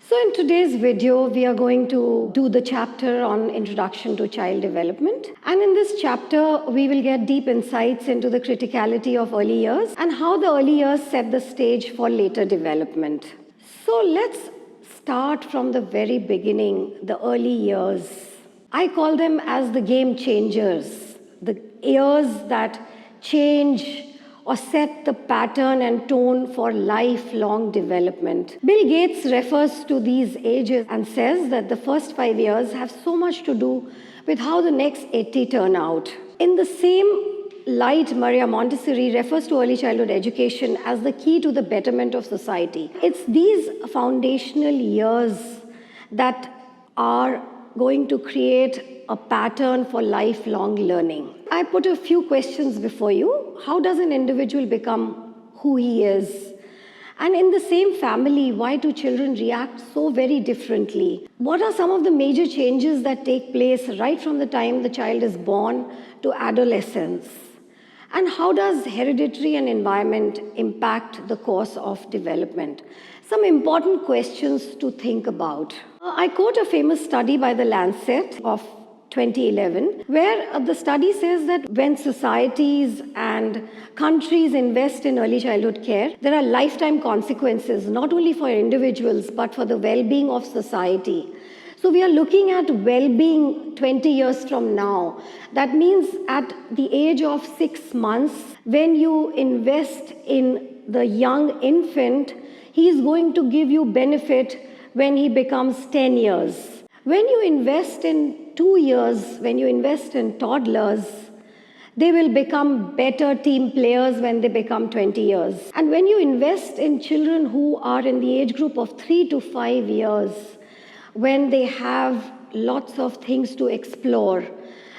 So in today's video, we are going to do the chapter on Introduction to Child Development. And in this chapter, we will get deep insights into the criticality of early years and how the early years set the stage for later development. So let's start from the very beginning, the early years. I call them as the game changers, the years that change or set the pattern and tone for lifelong development. Bill Gates refers to these ages and says that the first 5 years have so much to do with how the next 80 turn out. In the same light, Maria Montessori refers to early childhood education as the key to the betterment of society. It's these foundational years that are going to create a pattern for lifelong learning. I put a few questions before you. How does an individual become who he is? And in the same family, why do children react so very differently? What are some of the major changes that take place right from the time the child is born to adolescence? And how does hereditary and environment impact the course of development? Some important questions to think about. I quote a famous study by the Lancet of 2011, where the study says that when societies and countries invest in early childhood care, there are lifetime consequences, not only for individuals, but for the well-being of society. So we are looking at well-being 20 years from now. That means at the age of 6 months, when you invest in the young infant, he is going to give you benefit when he becomes 10 years. When you invest in 2 years, when you invest in toddlers, they will become better team players when they become 20 years. And when you invest in children who are in the age group of 3 to 5 years, when they have lots of things to explore,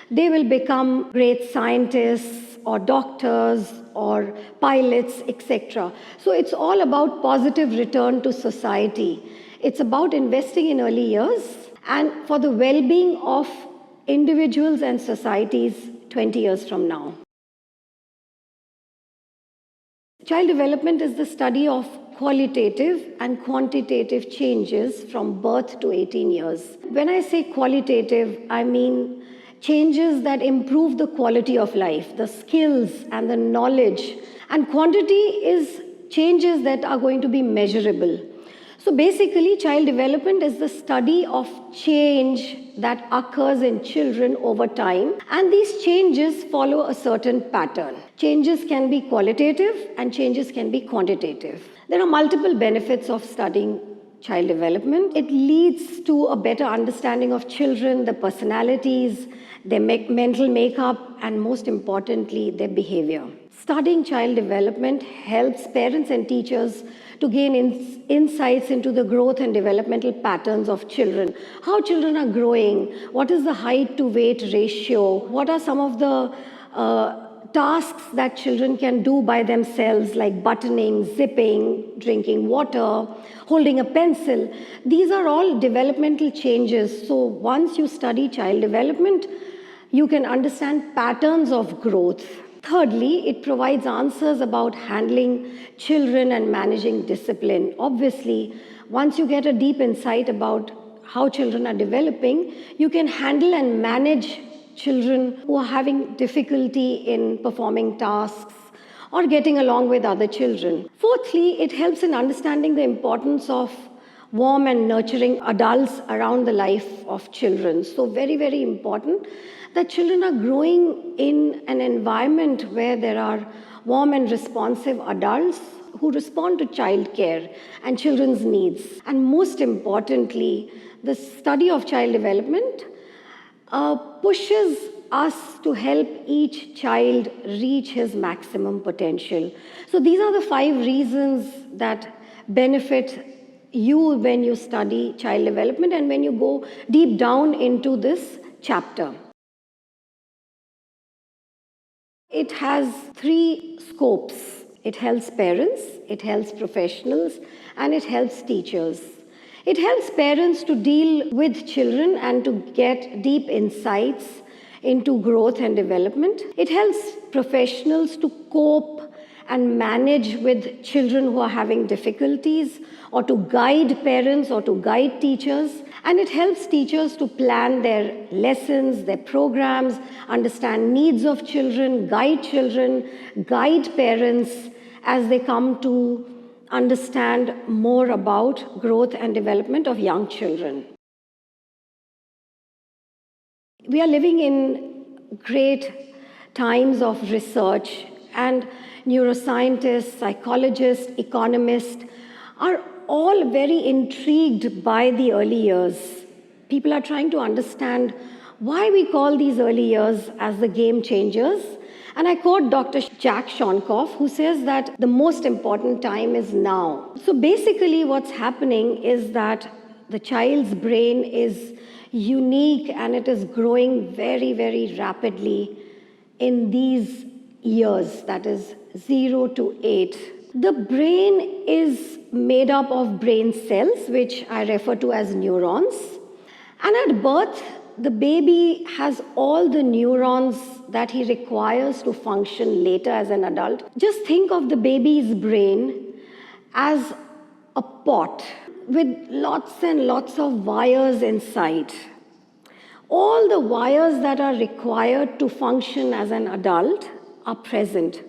they will become great scientists or doctors or pilots, etc. So it's all about positive return to society. It's about investing in early years and for the well-being of individuals and societies 20 years from now. Child development is the study of qualitative and quantitative changes from birth to 18 years. When I say qualitative, I mean changes that improve the quality of life, the skills and the knowledge. And quantity is changes that are going to be measurable. So basically, child development is the study of change that occurs in children over time, and these changes follow a certain pattern. Changes can be qualitative and changes can be quantitative. There are multiple benefits of studying child development. It leads to a better understanding of children, their personalities, their mental makeup, and most importantly, their behavior. Studying child development helps parents and teachers to gain insights into the growth and developmental patterns of children. How children are growing, what is the height to weight ratio, what are some of the tasks that children can do by themselves, like buttoning, zipping, drinking water, holding a pencil. These are all developmental changes. So once you study child development, you can understand patterns of growth. Thirdly, it provides answers about handling children and managing discipline. Obviously, once you get a deep insight about how children are developing, you can handle and manage children who are having difficulty in performing tasks or getting along with other children. Fourthly, it helps in understanding the importance of warm and nurturing adults around the life of children. So very, very important that children are growing in an environment where there are warm and responsive adults who respond to child care and children's needs. And most importantly, the study of child development pushes us to help each child reach his maximum potential. So these are the 5 reasons that benefit you when you study child development and when you go deep down into this chapter. It has 3 scopes. It helps parents, it helps professionals, and it helps teachers. It helps parents to deal with children and to get deep insights into growth and development. It helps professionals to cope and manage with children who are having difficulties, or to guide parents or to guide teachers. And it helps teachers to plan their lessons, their programs, understand needs of children, guide parents as they come to understand more about growth and development of young children. We are living in great times of research, and neuroscientists, psychologists, economists are all very intrigued by the early years. People are trying to understand why we call these early years as the game changers. And I quote Dr. Jack Shonkoff, who says that the most important time is now. So basically what's happening is that the child's brain is unique and it is growing very, very rapidly in these years, that is 0 to 8. The brain is made up of brain cells, which I refer to as neurons. And at birth, the baby has all the neurons that he requires to function later as an adult. Just think of the baby's brain as a pot with lots and lots of wires inside. All the wires that are required to function as an adult are present,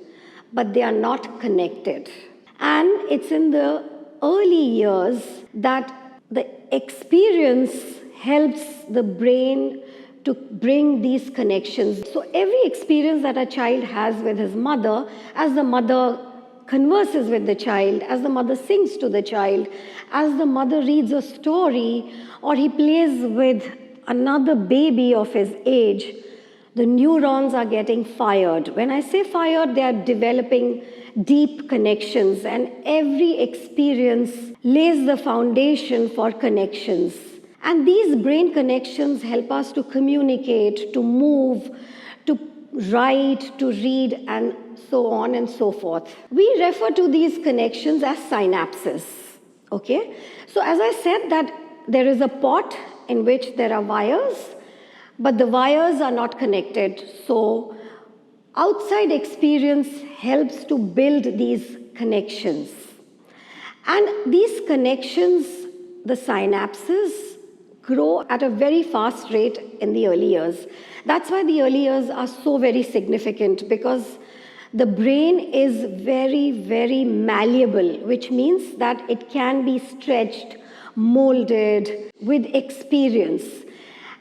but they are not connected. And it's in the early years that the experience helps the brain to bring these connections. So every experience that a child has with his mother, as the mother converses with the child, as the mother sings to the child, as the mother reads a story, or he plays with another baby of his age, the neurons are getting fired. When I say fired, they are developing deep connections, and every experience lays the foundation for connections. And these brain connections help us to communicate, to move, to write, to read, and so on and so forth. We refer to these connections as synapses. Okay? So as I said, that there is a pot in which there are wires, but the wires are not connected. So outside experience helps to build these connections. And these connections, the synapses, grow at a very fast rate in the early years. That's why the early years are so very significant, because the brain is very, very malleable, which means that it can be stretched, molded with experience.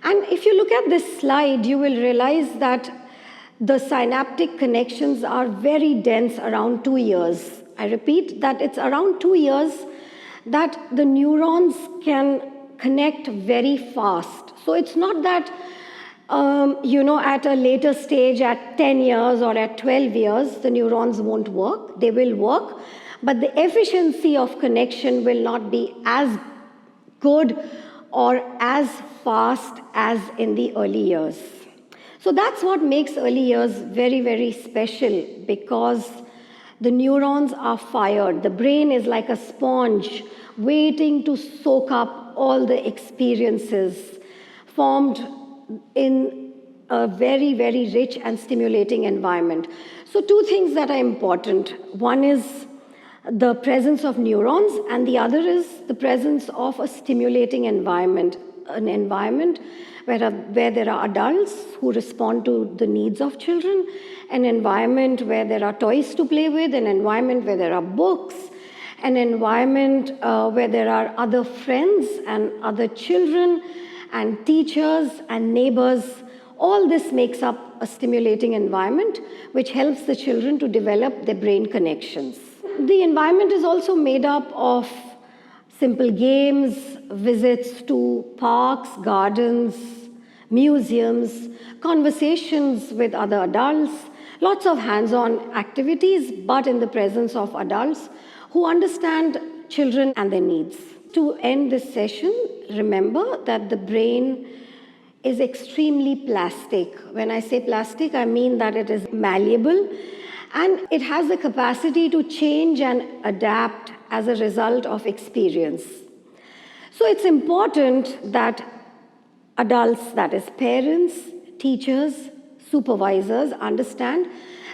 And if you look at this slide, you will realize that the synaptic connections are very dense around 2 years. I repeat that it's around 2 years that the neurons can connect very fast. So it's not that, at a later stage, at 10 years or at 12 years, the neurons won't work. They will work, but the efficiency of connection will not be as good or as fast as in the early years. So that's what makes early years very, very special, because the neurons are fired. The brain is like a sponge waiting to soak up all the experiences formed in a very, very rich and stimulating environment. So 2 things that are important. One is the presence of neurons, and the other is the presence of a stimulating environment, an environment where there are adults who respond to the needs of children, an environment where there are toys to play with, an environment where there are books, an environment where there are other friends and other children and teachers and neighbors. All this makes up a stimulating environment which helps the children to develop their brain connections. The environment is also made up of simple games, visits to parks, gardens, museums, conversations with other adults, lots of hands-on activities, but in the presence of adults who understand children and their needs. To end this session, remember that the brain is extremely plastic. When I say plastic, I mean that it is malleable, and it has the capacity to change and adapt as a result of experience. So it's important that adults, that is parents, teachers, supervisors, understand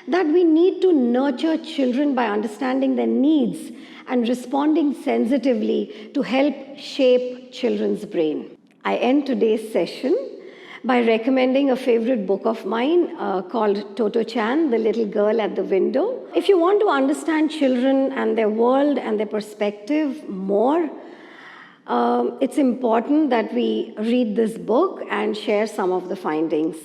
that we need to nurture children by understanding their needs and responding sensitively to help shape children's brain. I end today's session by recommending a favorite book of mine called Toto-chan, The Little Girl at the Window. If you want to understand children and their world and their perspective more, it's important that we read this book and share some of the findings.